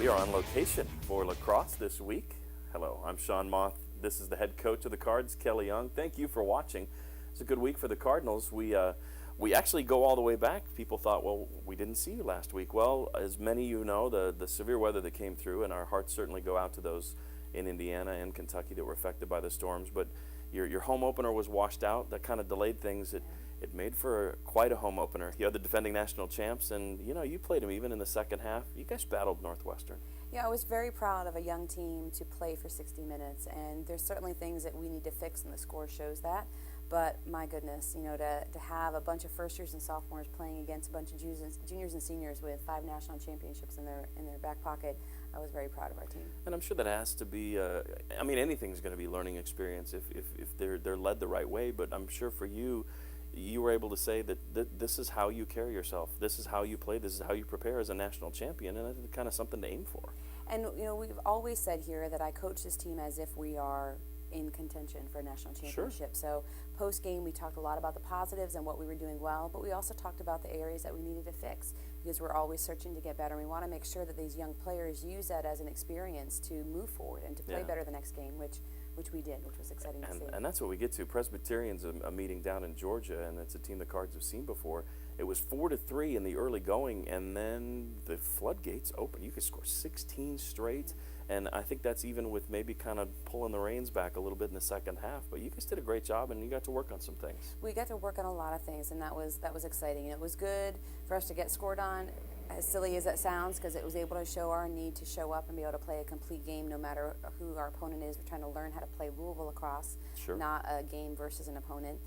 We are on location for Lacrosse this week. Hello, I'm Sean Moth. This is the head coach of the Cards, Kelly Young. Thank you for watching. It's a good week for the Cardinals. We actually go all the way back. People thought, well, we didn't see you last week. Well, as many of you know, the severe weather that came through, and our hearts certainly go out to those in Indiana and Kentucky that were affected by the storms. But your home opener was washed out. That kind of delayed things. It made for quite a home opener. You had the defending national champs, and you played them even in the second half. You guys battled Northwestern. Yeah, I was very proud of a young team to play for 60 minutes, and there's certainly things that we need to fix, and the score shows that. But my goodness, to have a bunch of first years and sophomores playing against a bunch of juniors and seniors with 5 national championships in their back pocket, I was very proud of our team. And I'm sure that has to be, anything's going to be learning experience if they're led the right way. But I'm sure for you, you were able to say that this is how you carry yourself, this is how you play, this is how you prepare as a national champion, and it's kind of something to aim for. And we've always said here that I coach this team as if we are in contention for a national championship. Sure. So post-game, we talked a lot about the positives and what we were doing well, but we also talked about the areas that we needed to fix, because we're always searching to get better. We want to make sure that these young players use that as an experience to move forward and to play better the next game, which we did, which was exciting to see. And that's what we get to. Presbyterian's a meeting down in Georgia, and it's a team the Cards have seen before. It was 4-3 in the early going, and then the floodgates opened. You could score 16 straight, and I think that's even with maybe kind of pulling the reins back a little bit in the second half. But you guys did a great job, and you got to work on some things. We got to work on a lot of things, and that was exciting. It was good for us to get scored on, as silly as that sounds, because it was able to show our need to show up and be able to play a complete game no matter who our opponent is. We're trying to learn how to play Louisville lacrosse, not a game versus an opponent.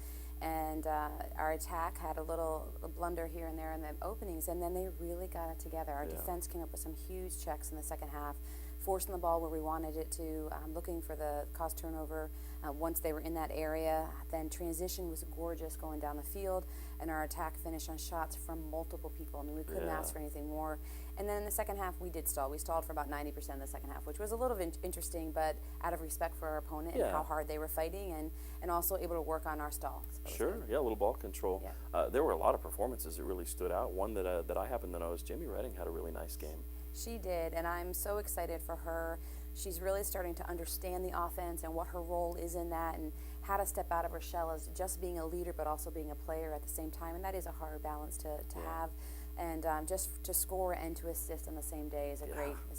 And our attack had a little blunder here and there in the openings, and then they really got it together. Our defense came up with some huge checks in the second half, forcing the ball where we wanted it to, looking for the cost turnover once they were in that area. Then transition was gorgeous going down the field, and our attack finished on shots from multiple people. I mean, we couldn't ask for anything more. And then in the second half, we did stall. We stalled for about 90% of the second half, which was a little interesting, but out of respect for our opponent and how hard they were fighting, and also able to work on our stall. Sure, a little ball control. Yeah. There were a lot of performances that really stood out. One that I happen to know is Jimmy Redding had a really nice game. She did, and I'm so excited for her. She's really starting to understand the offense and what her role is in that, and how to step out of her shell as just being a leader but also being a player at the same time, and that is a hard balance to have. And just to score and to assist on the same day is a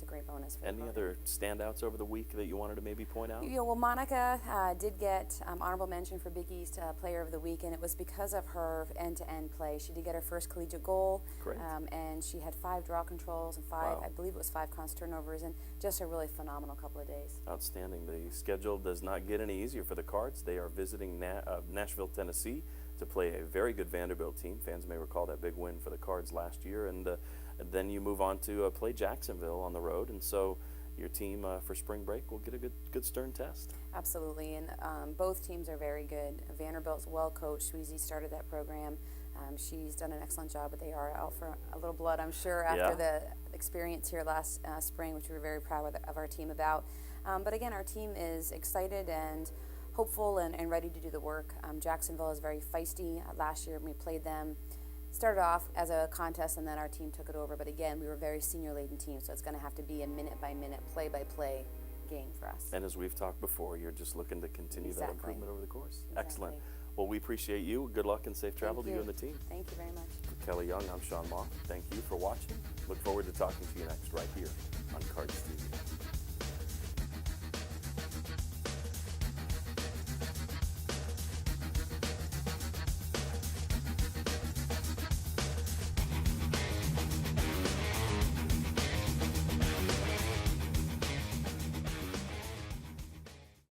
great bonus for Any other standouts over the week that you wanted to maybe point out? Well, Monica did get honorable mention for Big East Player of the Week, and it was because of her end-to-end play. She did get her first collegiate goal, and she had 5 draw controls and 5, I believe it was 5 const turnovers, and just a really phenomenal couple of days. Outstanding. The schedule does not get any easier for the Cards. They are visiting Nashville, Tennessee, to play a very good Vanderbilt team. Fans may recall that big win for the Cards last year, and then you move on to play Jacksonville on the road, and so your team for spring break will get a good stern test. Absolutely, and both teams are very good. Vanderbilt's well coached. Sweezy started that program. She's done an excellent job, but they are out for a little blood, I'm sure, after the experience here last spring, which we were very proud of our team about. But again, our team is excited and hopeful and ready to do the work. Jacksonville is very feisty. Last year we played them, started off as a contest, and then our team took it over. But again, we were a very senior-laden team, so it's going to have to be a minute-by-minute, play-by-play game for us. And as we've talked before, you're just looking to continue that improvement over the course. Exactly. Excellent. Well, we appreciate you. Good luck and safe travel to you and the team. Thank you very much. For Kelly Young, I'm Sean Moth. Thank you for watching. Look forward to talking to you next right here on CardsTV.